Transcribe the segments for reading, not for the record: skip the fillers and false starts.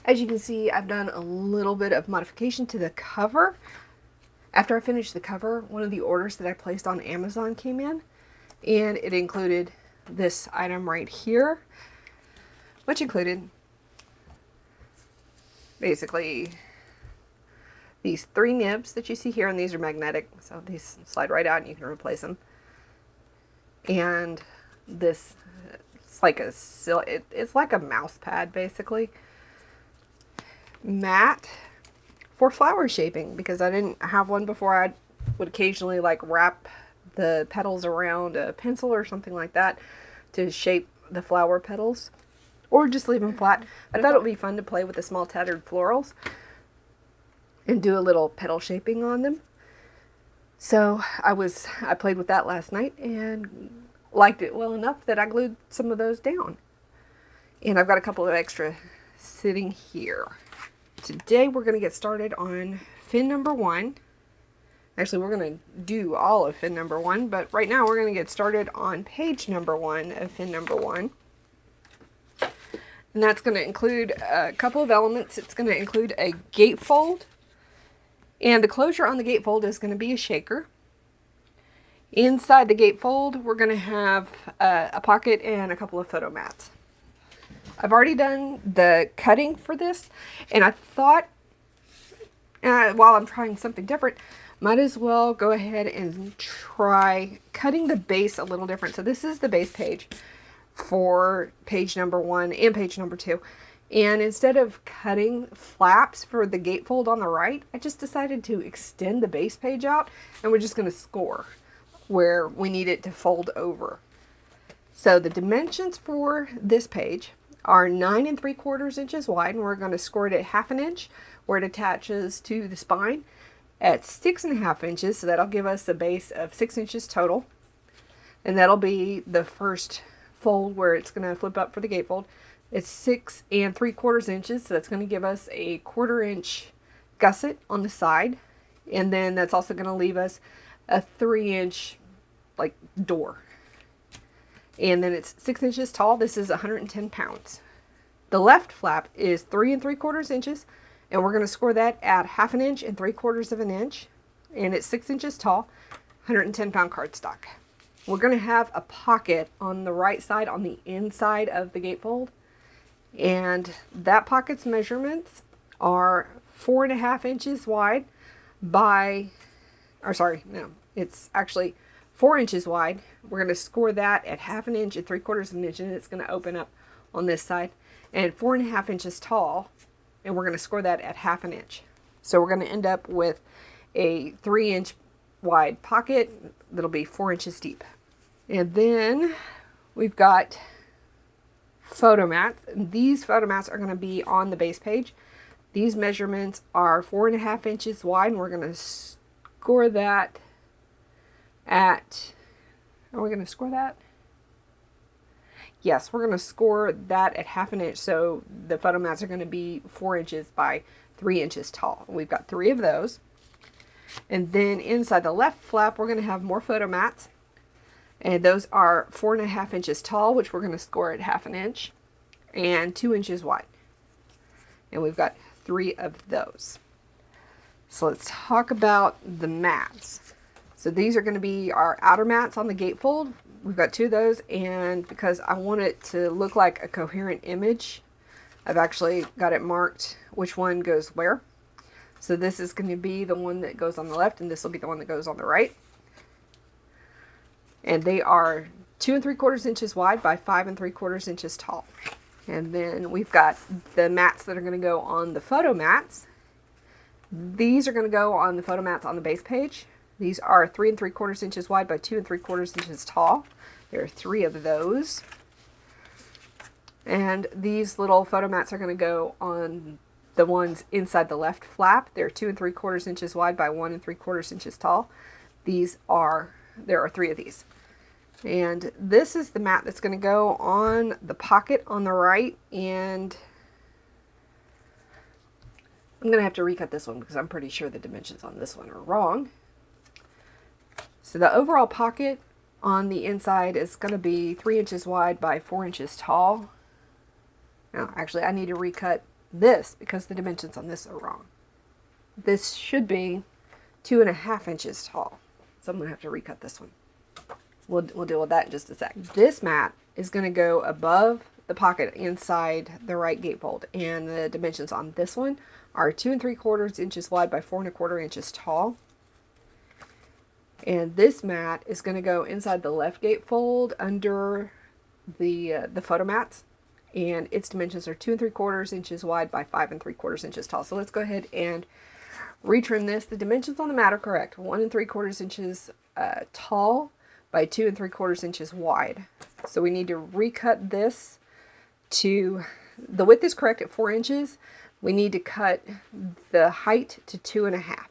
As you can see, I've done a little bit of modification to the cover. After I finished the cover, one of the orders that I placed on Amazon came in, and it included this item right here, which included basically these 3 nibs that you see here, and these are magnetic, so these slide right out and you can replace them. And this, it's like it's like a mouse pad basically. Mat for flower shaping, because I didn't have one before. I would occasionally like wrap the petals around a pencil or something like that to shape the flower petals, or just leave them flat. I thought it would be fun to play with the small tattered florals and do a little petal shaping on them. So I played with that last night and liked it well enough that I glued some of those down. And I've got a couple of extra sitting here. Today we're going to get started on fin number 1. Actually, we're going to do all of fin number 1, but right now we're going to get started on page number 1 of fin number 1. And that's going to include a couple of elements. It's going to include a gatefold, and the closure on the gatefold is going to be a shaker. Inside the gatefold, we're going to have a pocket and a couple of photo mats. I've already done the cutting for this, and I thought, while I'm trying something different, might as well go ahead and try cutting the base a little different. So this is the base page for page number 1 and page number 2. And instead of cutting flaps for the gatefold on the right, I just decided to extend the base page out, and we're just going to score where we need it to fold over. So the dimensions for this page are 9 3/4 inches wide, and we're going to score it at 1/2 inch where it attaches to the spine, at 6 1/2 inches, so that'll give us a base of 6 inches total, and that'll be the first fold where it's going to flip up for the gatefold. It's 6 3/4 inches, so that's going to give us a 1/4 inch gusset on the side, and then that's also going to leave us a 3 inch like door. And then it's 6 inches tall. This is 110 pounds. The left flap is 3 3/4 inches, and we're going to score that at 1/2 inch and 3/4 inch, and it's 6 inches tall, 110 pound cardstock. We're going to have a pocket on the right side on the inside of the gatefold, and that pocket's measurements are 4 1/2 inches wide by, or sorry, no, it's actually 4 inches wide. We're going to score that at 1/2 inch and 3/4 inch, and it's going to open up on this side, and 4 1/2 inches tall, and we're going to score that at 1/2 inch. So we're going to end up with a 3 inch wide pocket that'll be 4 inches deep. And then we've got photo mats, and these photo mats are going to be on the base page. These measurements are 4 1/2 inches wide, and we're going to score that at, are we going to score that? Yes, we're going to score that at 1/2 inch, so the photo mats are going to be 4 inches by 3 inches tall. We've got 3 of those. And then inside the left flap, we're going to have more photo mats, and those are 4 1/2 inches tall, which we're going to score at 1/2 inch, and 2 inches wide. And we've got 3 of those. So let's talk about the mats. So these are going to be our outer mats on the gatefold. We've got 2 of those, and because I want it to look like a coherent image, I've actually got it marked which one goes where. So this is going to be the one that goes on the left, and this will be the one that goes on the right. And they are 2 3/4 inches wide by 5 3/4 inches tall. And then we've got the mats that are going to go on the photo mats. These are going to go on the photo mats on the base page. These are 3 3/4 inches wide by 2 3/4 inches tall. There are 3 of those. And these little photo mats are going to go on the ones inside the left flap. They're 2 3/4 inches wide by 1 3/4 inches tall. There are 3 of these. And this is the mat that's going to go on the pocket on the right, and I'm going to have to recut this one because I'm pretty sure the dimensions on this one are wrong. So the overall pocket on the inside is going to be 3 inches wide by 4 inches tall. Now, actually, I need to recut this because the dimensions on this are wrong. This should be 2.5 inches tall. So I'm going to have to recut this one. We'll deal with that in just a sec. This mat is going to go above the pocket inside the right gatefold. And the dimensions on this one are 2 3/4 inches wide by 4 1/4 inches tall. And this mat is going to go inside the left gatefold under the photo mats. And its dimensions are 2 3/4 inches wide by 5 3/4 inches tall. So let's go ahead and retrim this. The dimensions on the mat are correct. 1 3/4 inches tall by 2 3/4 inches wide. So we need to recut this to, the width is correct at 4 inches. We need to cut the height to 2.5.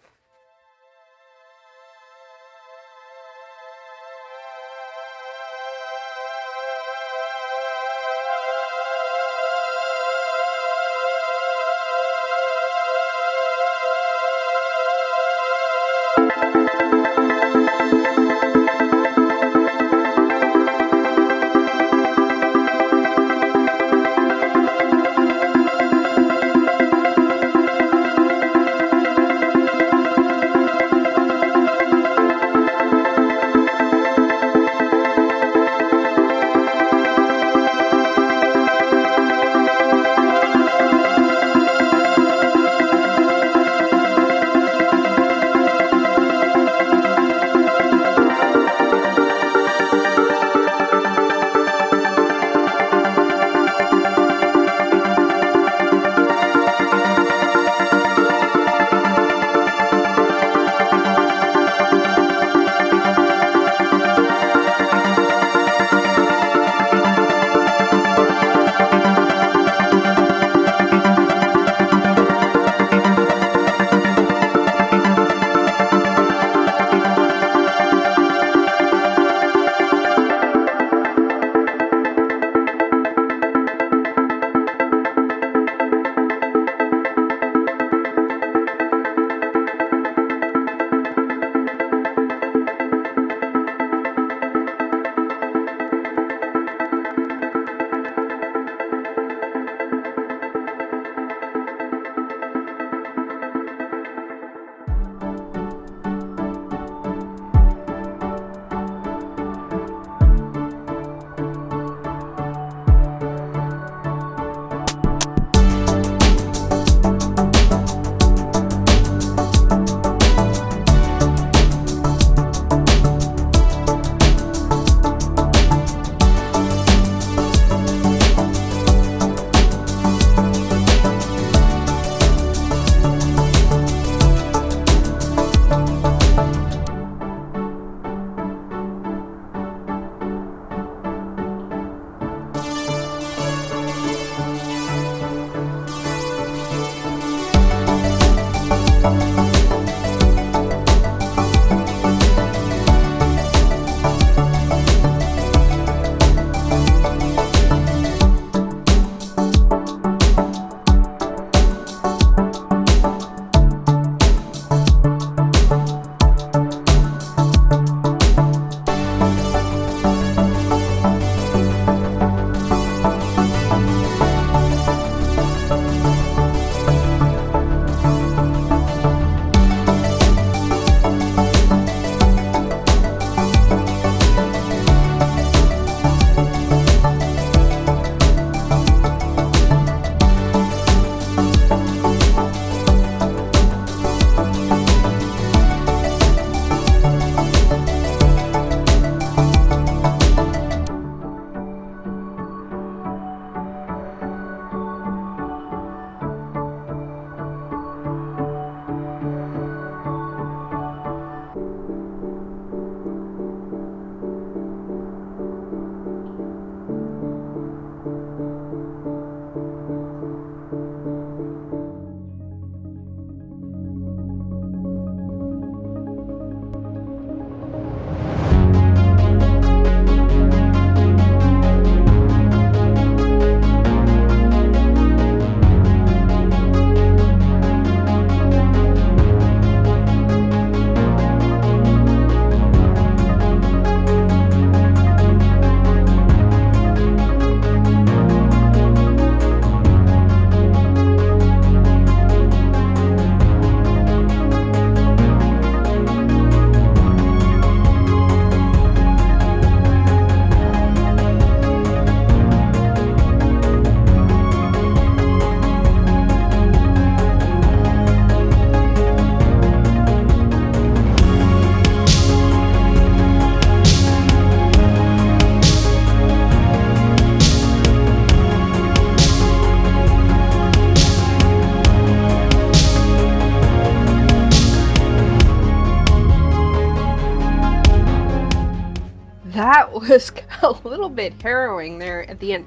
that was a little bit harrowing there at the end.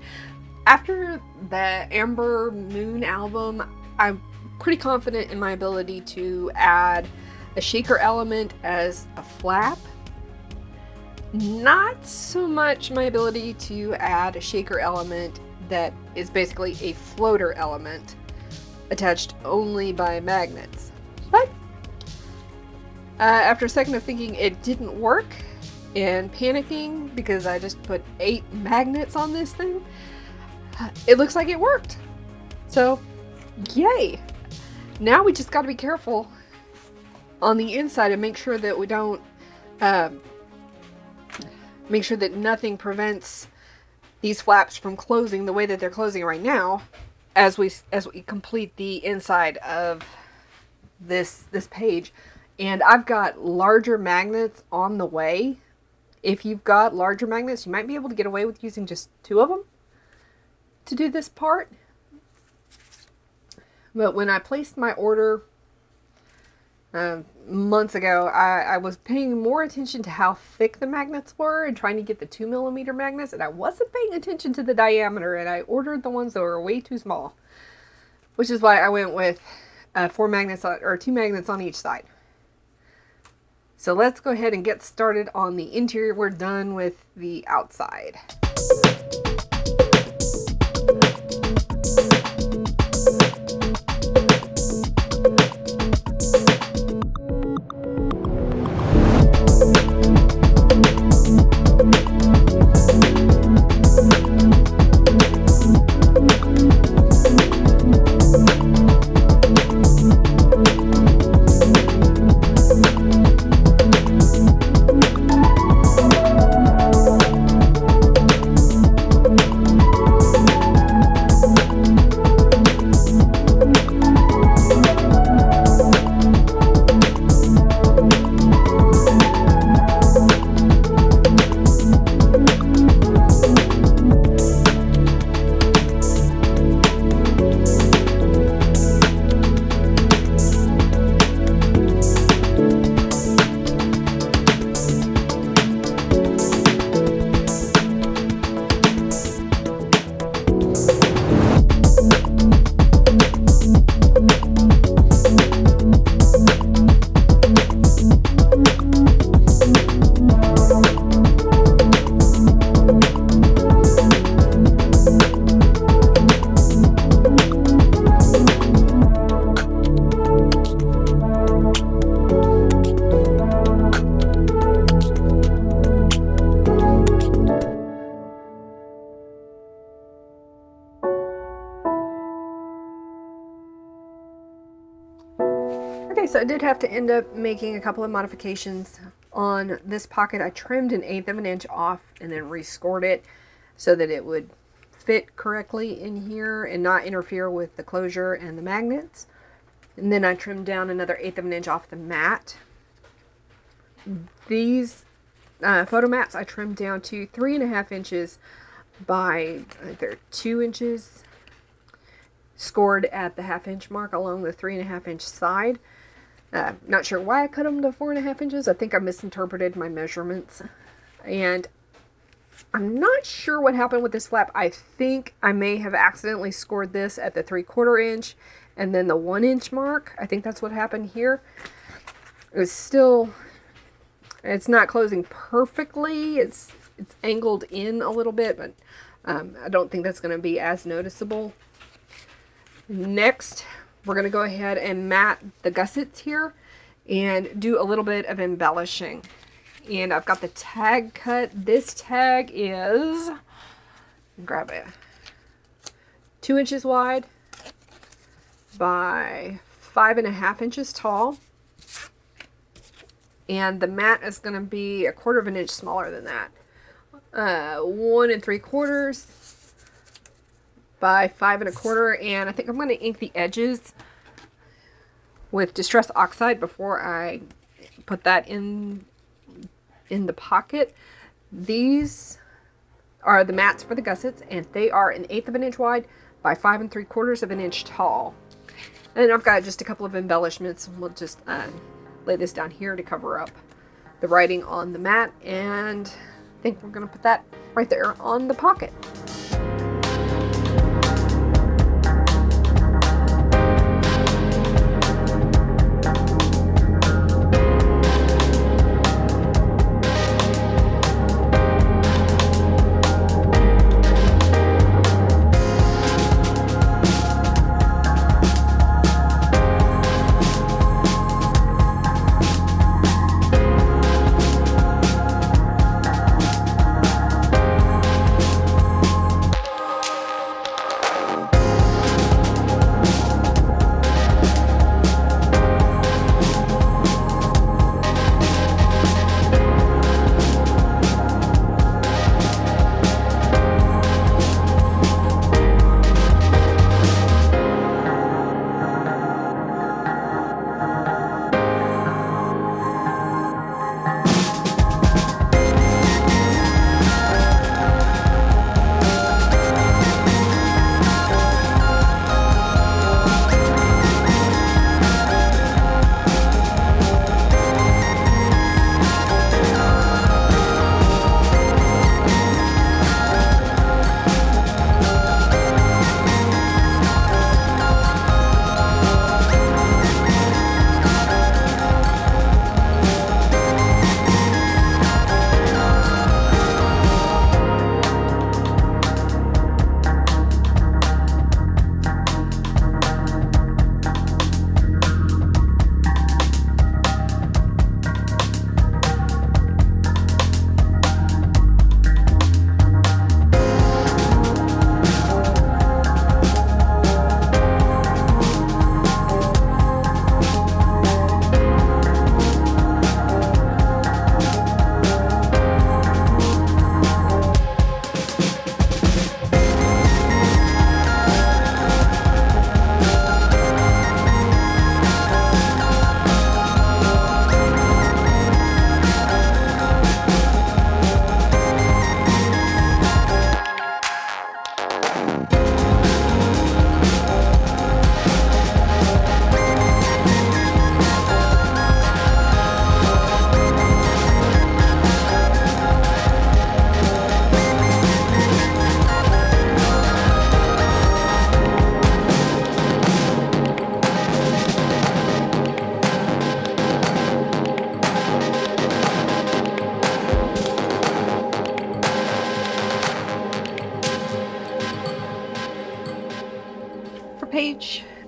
After the Amber Moon album, I'm pretty confident in my ability to add a shaker element as a flap. Not so much my ability to add a shaker element that is basically a floater element attached only by magnets. But after a second of thinking it didn't work and panicking because I just put 8 magnets on this thing, it looks like it worked. So, yay! Now we just got to be careful on the inside and make sure that we don't make sure that nothing prevents these flaps from closing the way that they're closing right now as we complete the inside of this page. And I've got larger magnets on the way. If you've got larger magnets, you might be able to get away with using just 2 of them to do this part. But when I placed my order months ago, I was paying more attention to how thick the magnets were and trying to get the 2mm magnets, and I wasn't paying attention to the diameter, and I ordered the ones that were way too small, which is why I went with 4 magnets or 2 magnets on each side. So let's go ahead and get started on the interior. We're done with the outside. Okay, so I did have to end up making a couple of modifications on this pocket. I trimmed 1/8 of an inch off and then rescored it so that it would fit correctly in here and not interfere with the closure and the magnets. And then I trimmed down another 1/8 of an inch off the mat. These photo mats I trimmed down to 3.5 inches by they're 2 inches, scored at the 1/2 inch mark along the 3.5 inch side. Not sure why I cut them to 4.5 inches. I think I misinterpreted my measurements. And I'm not sure what happened with this flap. I think I may have accidentally scored this at the 3/4 inch and then the 1 inch mark. I think that's what happened here. It's not closing perfectly. It's angled in a little bit, but I don't think that's going to be as noticeable. Next, we're going to go ahead and mat the gussets here and do a little bit of embellishing. And I've got the tag cut. This tag is, grab it, 2 inches wide by 5.5 inches tall. And the mat is going to be 1/4 inch smaller than that. 1 3/4 by 5 1/4, and I think I'm going to ink the edges with Distress Oxide before I put that in the pocket. These are the mats for the gussets, and they are 1/8 of an inch wide by 5 3/4 of an inch tall. And I've got just a couple of embellishments. We'll just lay this down here to cover up the writing on the mat, and I think we're going to put that right there on the pocket.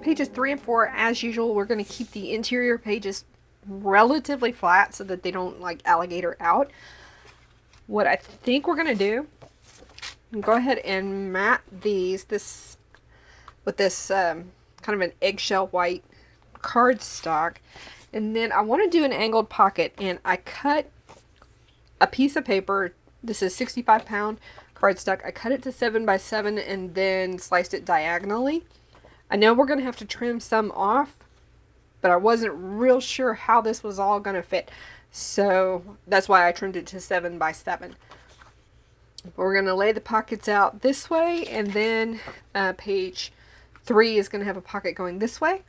Pages 3 and 4, as usual, we're going to keep the interior pages relatively flat so that they don't like alligator out. What I think we're going to do, go ahead and mat these with this kind of an eggshell white cardstock, and then I want to do an angled pocket, and I cut a piece of paper. This is 65-pound cardstock. I cut it to 7 by 7 and then sliced it diagonally. I know we're going to have to trim some off, but I wasn't real sure how this was all going to fit. So that's why I trimmed it to 7 by 7. We're going to lay the pockets out this way, and then page 3 is going to have a pocket going this way.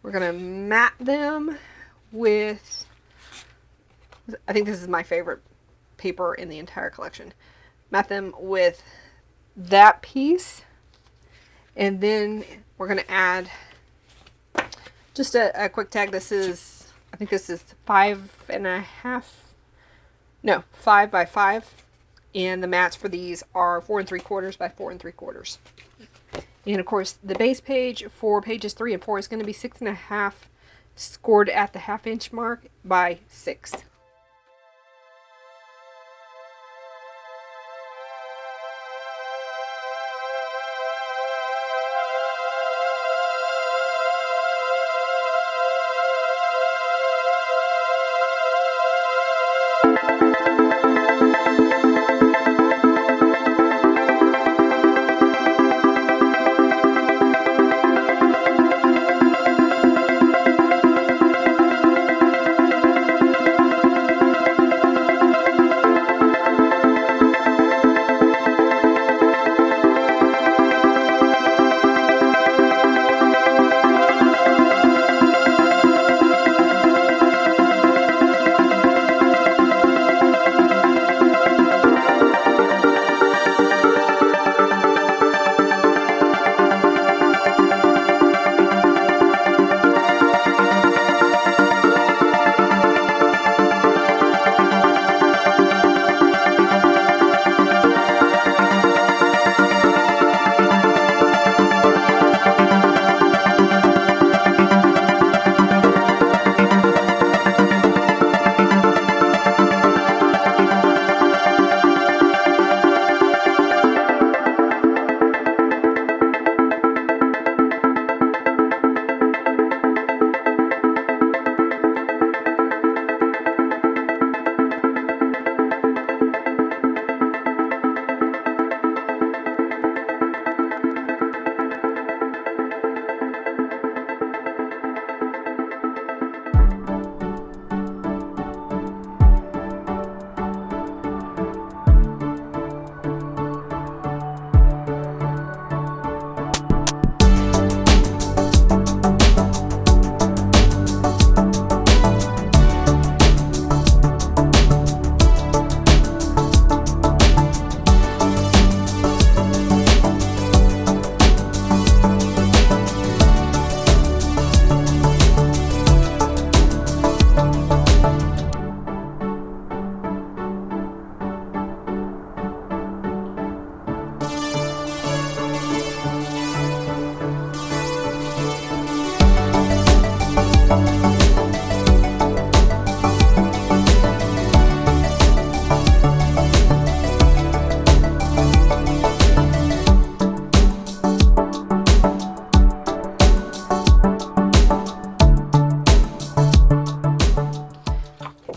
We're going to mat them with, I think this is my favorite paper in the entire collection. Mat them with that piece. And then we're going to add just a quick tag. This is, I think this is 5.5, no, 5 by 5. And the mats for these are 4 3/4 by 4 3/4. And of course, the base page for pages 3 and 4 is going to be 6.5, scored at the 1/2 inch mark by 6.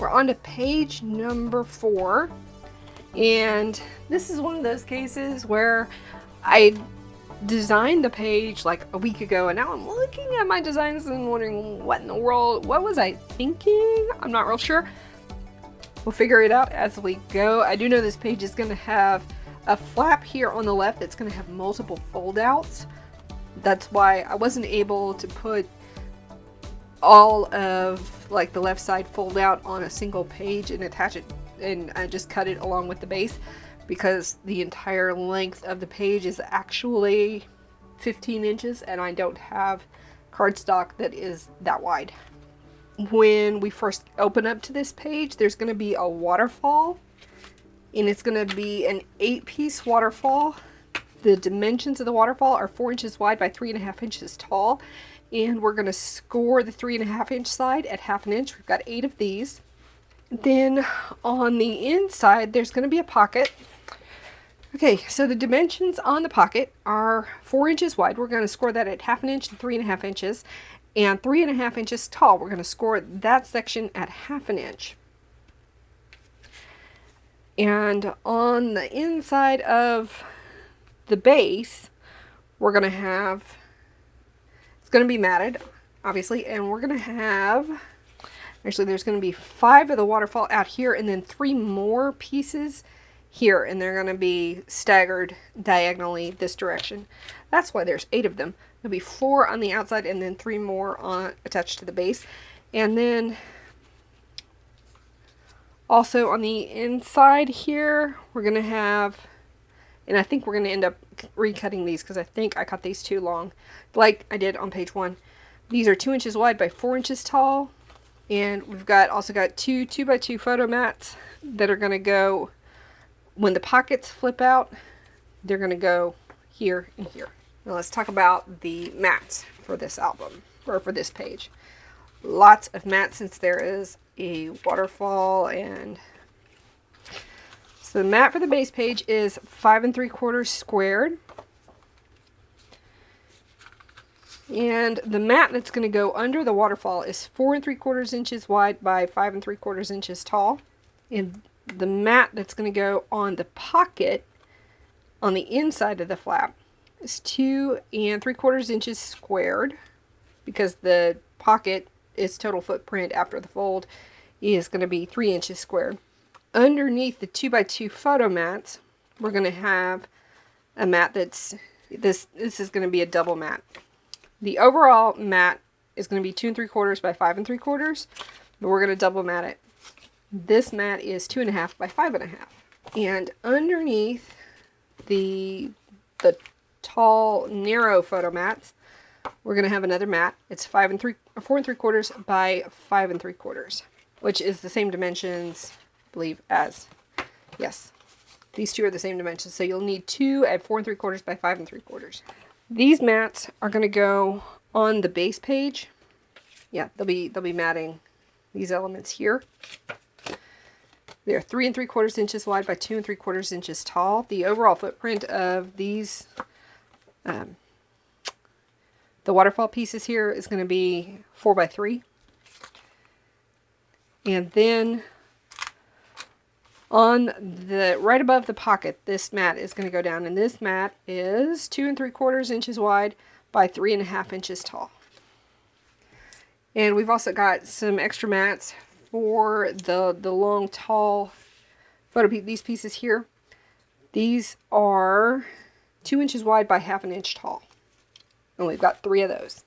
we're on to page number 4. And this is one of those cases where I designed the page like a week ago, and now I'm looking at my designs and wondering what in the world, what was I thinking? I'm not real sure. We'll figure it out as we go. I do know this page is going to have a flap here on the left that's going to have multiple fold outs. That's why I wasn't able to put all of like the left side fold out on a single page and attach it, and I just cut it along with the base, because the entire length of the page is actually 15 inches and I don't have cardstock that is that wide. When we first open up to this page, there's going to be a waterfall, and it's going to be an 8-piece waterfall. The dimensions of the waterfall are 4 inches wide by 3.5 inches tall, and we're going to score the 3.5 inch side at 1/2 inch. We've got 8 of these. Then on the inside, there's going to be a pocket. Okay, so the dimensions on the pocket are 4 inches wide. We're going to score that at 1/2 inch and 3.5 inches. And 3.5 inches tall. We're going to score that section at 1/2 inch. And on the inside of the base, we're going to have, it's going to be matted, obviously, and we're going to have, actually there's going to be 5 of the waterfall out here, and then 3 more pieces here, and they're going to be staggered diagonally this direction. That's why there's 8 of them. There'll be 4 on the outside and then 3 more attached to the base. And then also on the inside here, we're going to have, and I think we're going to end up recutting these because I think I cut these too long, like I did on page 1. These are 2 inches wide by 4 inches tall. And we've also got 2 2x2 photo mats that are going to go, when the pockets flip out, they're going to go here and here. Now let's talk about the mats for this album, or for this page. Lots of mats since there is a waterfall. And so the mat for the base page is 5 3/4 squared. And the mat that's going to go under the waterfall is 4 3/4 inches wide by 5 3/4 inches tall. And the mat that's going to go on the pocket on the inside of the flap is 2 3/4 inches squared, because the pocket, its total footprint after the fold, is going to be 3 inches squared. Underneath the 2x2 photo mats, we're going to have a mat that's, this is going to be a double mat. The overall mat is going to be 2 3/4 by 5 3/4, but we're going to double mat it. This mat is 2.5 by 5.5. And underneath the tall, narrow photo mats, we're going to have another mat. It's 4 3/4 by 5 3/4, which is the same dimensions, I believe, as, yes, these two are the same dimensions. So you'll need 2 at 4 3/4 by 5 3/4. These mats are going to go on the base page. Yeah, they'll be matting these elements here. They're 3 3/4 inches wide by 2 3/4 inches tall. The overall footprint of these, the waterfall pieces here, is going to be 4 by 3. And then on the right above the pocket, this mat is going to go down, and this mat is 2 3/4 inches wide by 3.5 inches tall. And we've also got some extra mats for the long, tall photo these pieces here. These are 2 inches wide by 1/2 inch tall, and we've got 3 of those.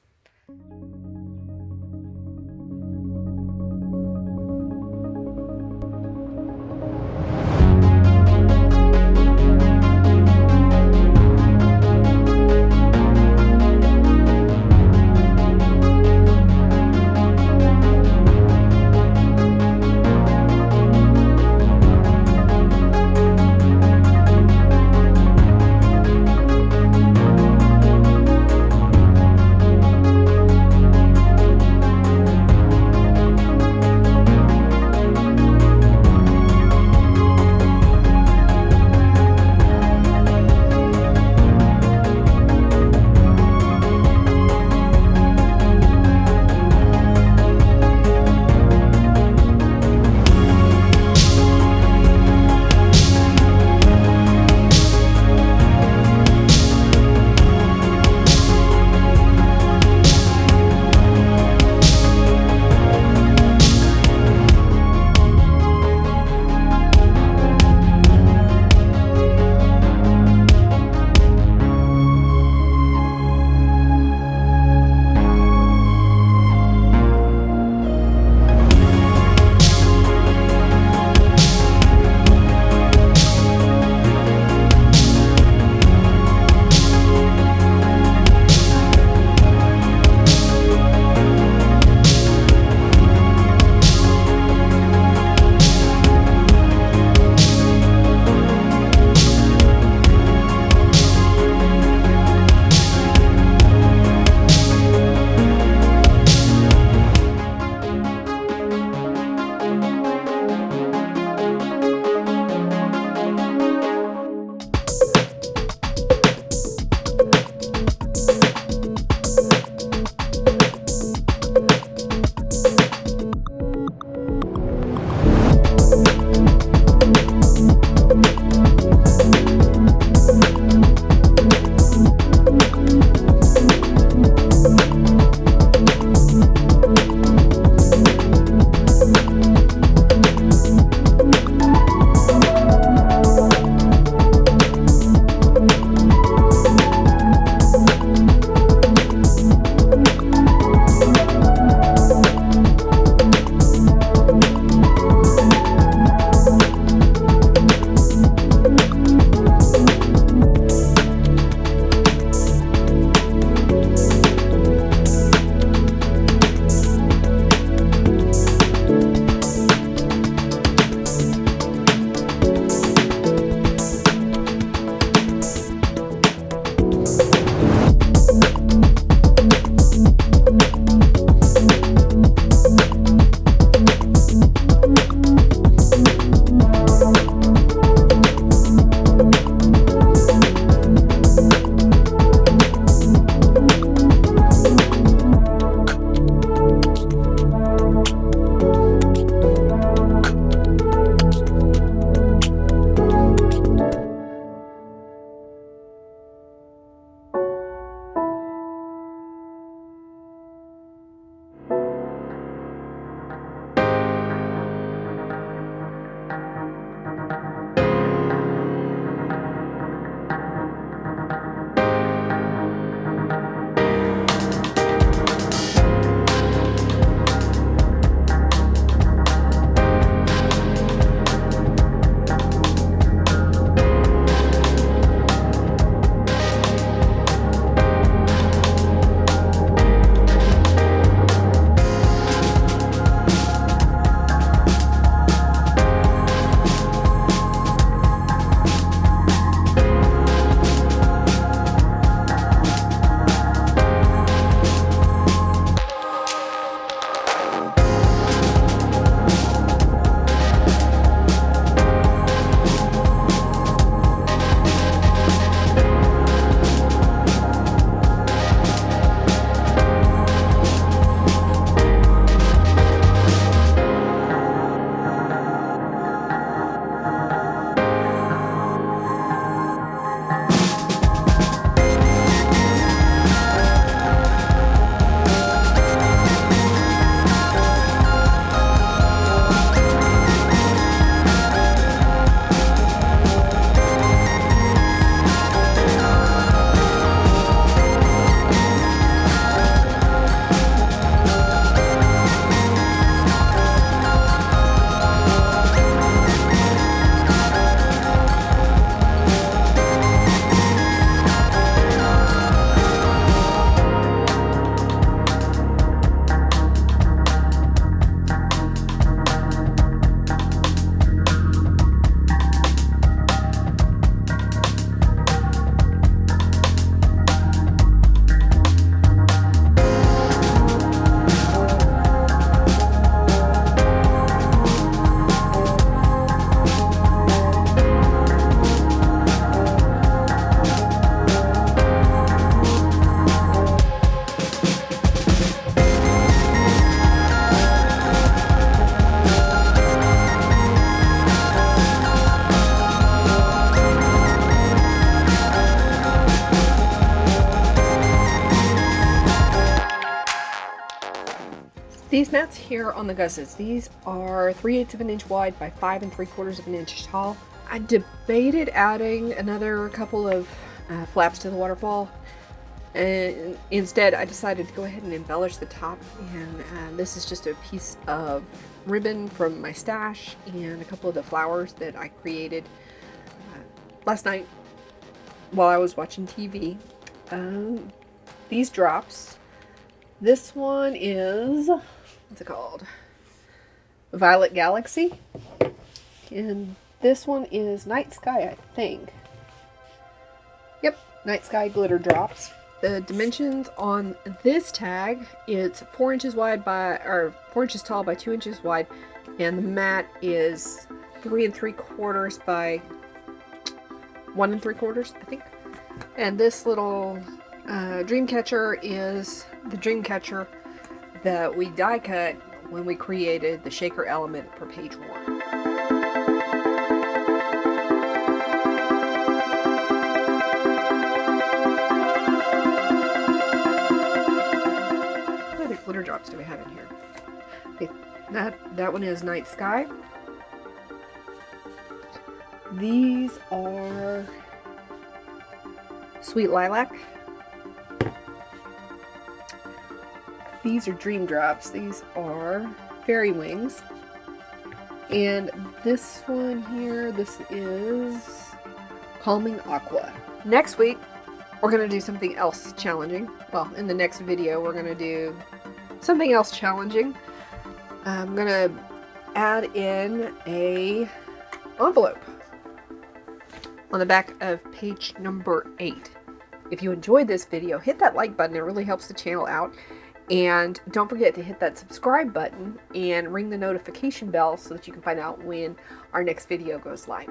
these mats here on the gussets, these are 3/8 of an inch wide by 5 3/4 of an inch tall. I debated adding another couple of flaps to the waterfall, and instead I decided to go ahead and embellish the top, and this is just a piece of ribbon from my stash and a couple of the flowers that I created last night while I was watching TV. These drops, this one is, what's it called? Violet Galaxy, and this one is Night Sky, I think. Yep, Night Sky glitter drops. The dimensions on this tag, it's 4 inches wide by, or 4 inches tall by 2 inches wide, and the mat is 3 3/4 by 1 3/4, I think. And this little dream catcher is the dream catcher that we die cut when we created the shaker element for page 1. What other glitter drops do we have in here? Okay, that one is Night Sky. These are Sweet Lilac. These are Dream Drops. These are Fairy Wings. And this one here, this is Calming Aqua. Next week, we're going to do something else challenging. Well, in the next video, we're going to do something else challenging. I'm going to add in a envelope on the back of page number 8. If you enjoyed this video, hit that like button. It really helps the channel out. And don't forget to hit that subscribe button and ring the notification bell so that you can find out when our next video goes live.